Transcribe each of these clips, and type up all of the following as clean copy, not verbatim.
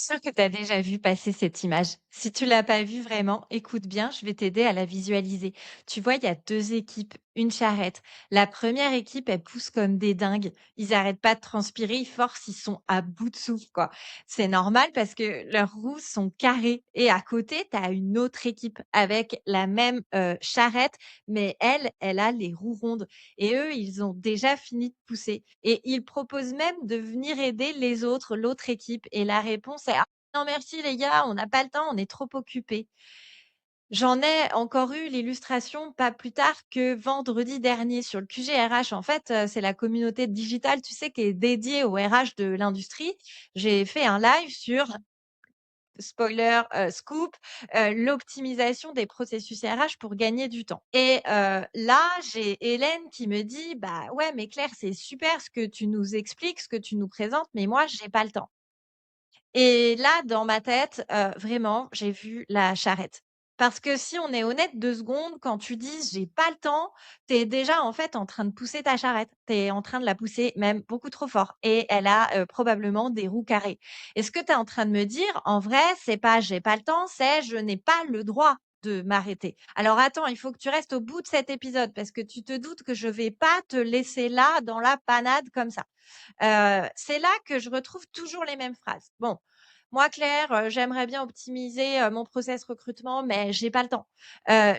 Sûr que tu as déjà vu passer cette image. Si tu l'as pas vue vraiment, écoute bien, je vais t'aider à la visualiser. Tu vois, il y a 2 équipes, une charrette. La première équipe, elle pousse comme des dingues. Ils arrêtent pas de transpirer, ils forcent, ils sont à bout de souffle, quoi. C'est normal parce que leurs roues sont carrées et à côté, tu as une autre équipe avec la même, charrette, mais elle, elle a les roues rondes et eux, ils ont déjà fini de pousser et ils proposent même de venir aider les autres, l'autre équipe et la réponse est: «Ah non merci les gars, on n'a pas le temps, on est trop occupés». J'en ai encore eu l'illustration pas plus tard que vendredi dernier sur le QG RH. En fait, c'est la communauté digitale, tu sais, qui est dédiée au RH de l'industrie. J'ai fait un live sur spoiler, scoop, l'optimisation des processus RH pour gagner du temps et là, j'ai Hélène qui me dit: «Bah, ouais, mais Claire, c'est super ce que tu nous expliques, ce que tu nous présentes, mais moi, j'ai pas le temps». Et là, dans ma tête, vraiment, j'ai vu la charrette. Parce que si on est honnête 2 secondes, quand tu dis: «J'ai pas le temps», tu es déjà, en fait, en train de pousser ta charrette. Tu es en train de la pousser même beaucoup trop fort et elle a, probablement des roues carrées. Et ce que tu es en train de me dire, en vrai, c'est pas: «J'ai pas le temps», c'est: «Je n'ai pas le droit de m'arrêter». Alors attends, il faut que tu restes au bout de cet épisode parce que tu te doutes que je vais pas te laisser là, dans la panade comme ça. C'est là que je retrouve toujours les mêmes phrases. Bon, moi Claire, j'aimerais bien optimiser, mon process recrutement, mais j'ai pas le temps.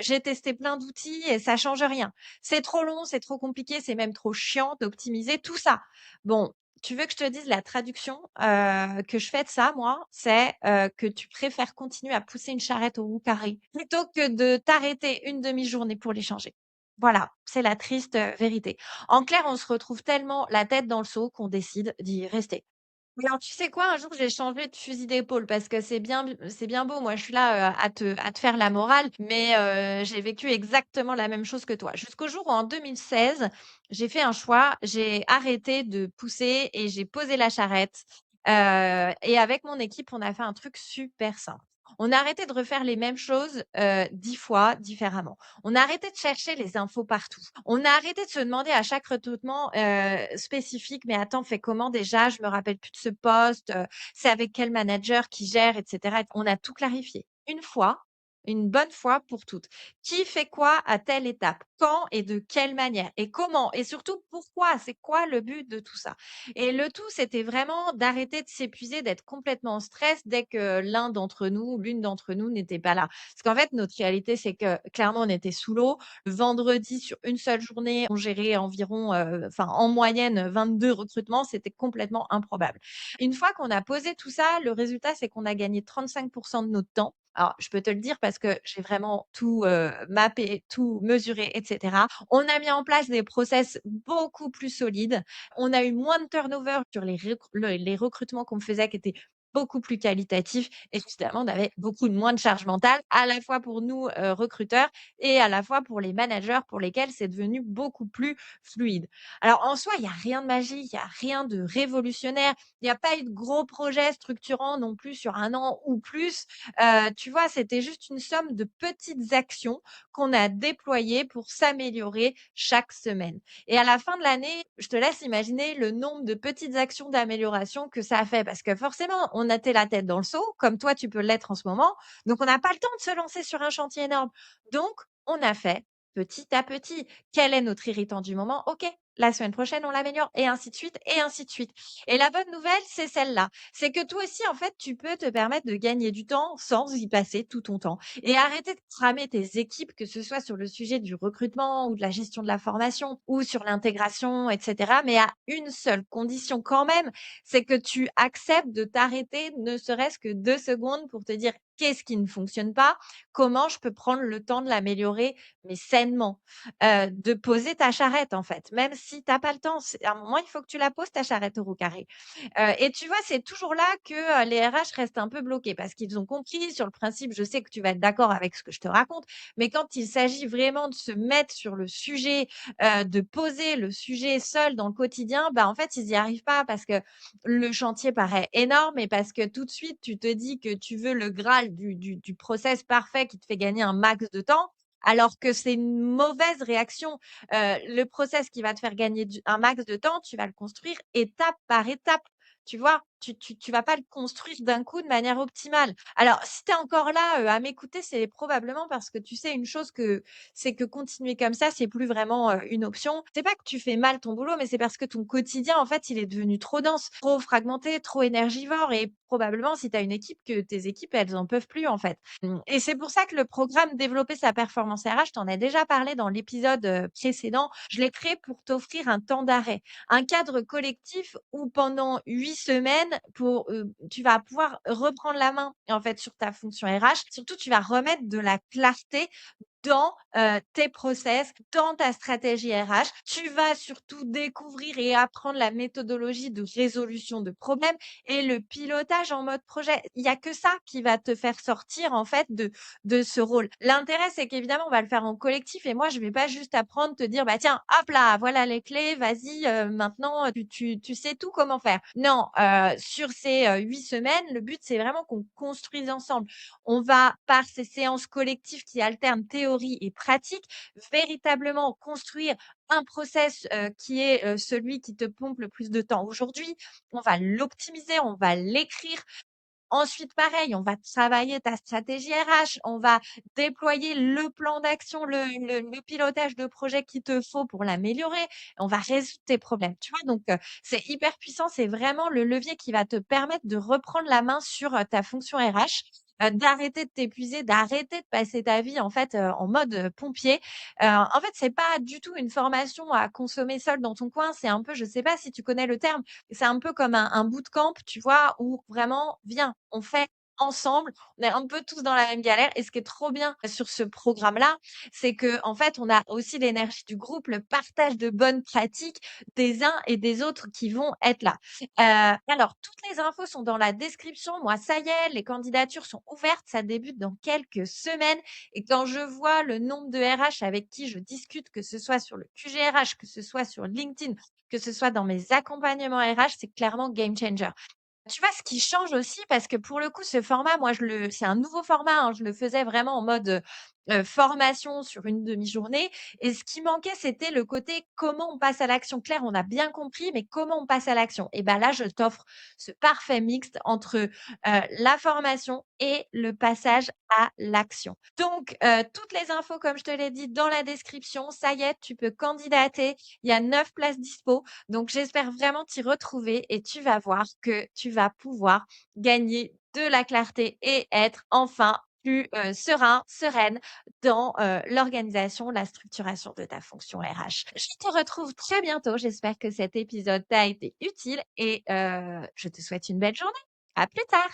J'ai testé plein d'outils et ça change rien. C'est trop long, c'est trop compliqué, c'est même trop chiant d'optimiser tout ça. Bon, tu veux que je te dise la traduction, que je fais de ça moi? C'est, que tu préfères continuer à pousser une charrette aux roues carrées plutôt que de t'arrêter une demi-journée pour les changer. Voilà, c'est la triste, vérité. En clair, on se retrouve tellement la tête dans le seau qu'on décide d'y rester. Mais alors, tu sais quoi? Un jour, j'ai changé de fusil d'épaule parce que c'est bien beau, moi, je suis là, à te faire la morale, mais j'ai vécu exactement la même chose que toi. Jusqu'au jour où, en 2016, j'ai fait un choix, j'ai arrêté de pousser et j'ai posé la charrette, et avec mon équipe, on a fait un truc super simple. On a arrêté de refaire les mêmes choses, 10 fois différemment. On a arrêté de chercher les infos partout. On a arrêté de se demander à chaque recrutement, spécifique: «Mais attends, fais comment déjà? Je me rappelle plus de ce poste, c'est avec quel manager qui gère?» et cetera. On a tout clarifié. Une fois, une bonne fois pour toutes. Qui fait quoi à telle étape? Quand et de quelle manière? Et comment? Et surtout pourquoi? C'est quoi le but de tout ça? Et le tout, c'était vraiment d'arrêter de s'épuiser, d'être complètement en stress dès que l'un d'entre nous, l'une d'entre nous n'était pas là. Parce qu'en fait, notre réalité, c'est que clairement, on était sous l'eau. Le vendredi, sur une seule journée, on gérait environ, enfin, en moyenne, 22 recrutements. C'était complètement improbable. Une fois qu'on a posé tout ça, le résultat, c'est qu'on a gagné 35 de notre temps. Alors, je peux te le dire parce que j'ai vraiment tout, mappé, tout mesuré et cetera. On a mis en place des process beaucoup plus solides. On a eu moins de turnover sur les recrutements qu'on faisait qui étaient beaucoup plus qualitatifs et évidemment, on avait beaucoup moins de charge mentale, à la fois pour nous, recruteurs et à la fois pour les managers pour lesquels c'est devenu beaucoup plus fluide. Alors en soi, il y a rien de magique, il y a rien de révolutionnaire, il y a pas eu de gros projets structurants non plus sur 1 an ou plus. Tu vois? C'était juste une somme de petites actions qu'on a déployées pour s'améliorer chaque semaine. Et à la fin de l'année, je te laisse imaginer le nombre de petites actions d'amélioration que ça a fait parce que forcément, on était la tête dans le seau, comme toi tu peux l'être en ce moment, donc on n'a pas le temps de se lancer sur un chantier énorme. Donc, on a fait petit à petit. Quel est notre irritant du moment? OK, la semaine prochaine, on l'améliore et ainsi de suite et ainsi de suite. Et la bonne nouvelle, c'est celle-là. C'est que toi aussi, en fait, tu peux te permettre de gagner du temps sans y passer tout ton temps et arrêter de cramer tes équipes, que ce soit sur le sujet du recrutement ou de la gestion de la formation ou sur l'intégration, et cetera. Mais à une seule condition quand même, c'est que tu acceptes de t'arrêter ne serait-ce que 2 secondes pour te dire: «Qu'est-ce qui ne fonctionne pas? Comment je peux prendre le temps de l'améliorer, mais sainement?» De poser ta charrette, en fait. Même si tu as pas le temps, c'est à un moment, il faut que tu la poses ta charrette au carré. Et tu vois, c'est toujours là que, les RH restent un peu bloqués parce qu'ils ont compris sur le principe, je sais que tu vas être d'accord avec ce que je te raconte, mais quand il s'agit vraiment de se mettre sur le sujet, de poser le sujet seul dans le quotidien, bah, en fait, ils y arrivent pas parce que le chantier paraît énorme et parce que tout de suite, tu te dis que tu veux le graal du process parfait qui te fait gagner un max de temps, alors que c'est une mauvaise réaction. Le process qui va te faire gagner un max de temps, tu vas le construire étape par étape. Tu vois? tu vas pas le construire d'un coup de manière optimale. Alors si tu es encore là, à m'écouter, c'est probablement parce que tu sais une chose c'est que continuer comme ça, c'est plus vraiment, une option. C'est pas que tu fais mal ton boulot, mais c'est parce que ton quotidien, en fait, il est devenu trop dense, trop fragmenté, trop énergivore et probablement si tu as une équipe, que tes équipes, elles en peuvent plus, en fait. Et c'est pour ça que le programme Développer sa performance RH, je t'en ai déjà parlé dans l'épisode, précédent. Je l'ai créé pour t'offrir un temps d'arrêt, un cadre collectif où pendant 8 semaines tu vas pouvoir reprendre la main, en fait, sur ta fonction RH. Surtout, tu vas remettre de la clarté dans, tes process, dans ta stratégie RH. Tu vas surtout découvrir et apprendre la méthodologie de résolution de problèmes et le pilotage en mode projet. Il y a que ça qui va te faire sortir, en fait, de ce rôle. L'intérêt, c'est qu'évidemment, on va le faire en collectif et moi, je vais pas juste apprendre, te dire: «Bah, tiens, hop là, voilà les clés, vas-y, maintenant, tu sais tout comment faire». Non, sur ces, 8 semaines, le but, c'est vraiment qu'on construise ensemble. On va, par ces séances collectives qui alternent théorie et pratique, véritablement construire un process, qui est, celui qui te pompe le plus de temps aujourd'hui. On va l'optimiser, on va l'écrire. Ensuite, pareil, on va travailler ta stratégie RH, on va déployer le plan d'action, le pilotage de projet qu'il te faut pour l'améliorer. On va résoudre tes problèmes, tu vois? Donc, c'est hyper puissant, c'est vraiment le levier qui va te permettre de reprendre la main sur, ta fonction RH, d'arrêter de t'épuiser, d'arrêter de passer ta vie, en fait, en mode, pompier. En fait, c'est pas du tout une formation à consommer seul dans ton coin, c'est un peu, je sais pas si tu connais le terme, c'est un peu comme un bootcamp, tu vois? Où vraiment: «Viens, on fait ensemble». On est un peu tous dans la même galère et ce qui est trop bien sur ce programme-là, c'est qu'en fait, on a aussi l'énergie du groupe, le partage de bonnes pratiques des uns et des autres qui vont être là. Alors toutes les infos sont dans la description. Moi, ça y est, les candidatures sont ouvertes, ça débute dans quelques semaines et quand je vois le nombre de RH avec qui je discute, que ce soit sur le QG RH, que ce soit sur LinkedIn, que ce soit dans mes accompagnements RH, c'est clairement game changer. Tu vois, ce qui change aussi, parce que pour le coup, ce format, moi, c'est un nouveau format, hein, je le faisais vraiment en mode, formation sur une demi-journée et ce qui manquait, c'était le côté comment on passe à l'action. Claire, on a bien compris, mais comment on passe à l'action? Et ben là, je t'offre ce parfait mixte entre, la formation et le passage à l'action. Donc, toutes les infos, comme je te l'ai dit, dans la description. Ça y est, tu peux candidater. Il y a 9 places dispo. Donc, j'espère vraiment t'y retrouver et tu vas voir que tu vas pouvoir gagner de la clarté et être enfin plus, serein, sereine dans, l'organisation, la structuration de ta fonction RH. Je te retrouve très bientôt. J'espère que cet épisode t'a été utile et je te souhaite une belle journée. À plus tard.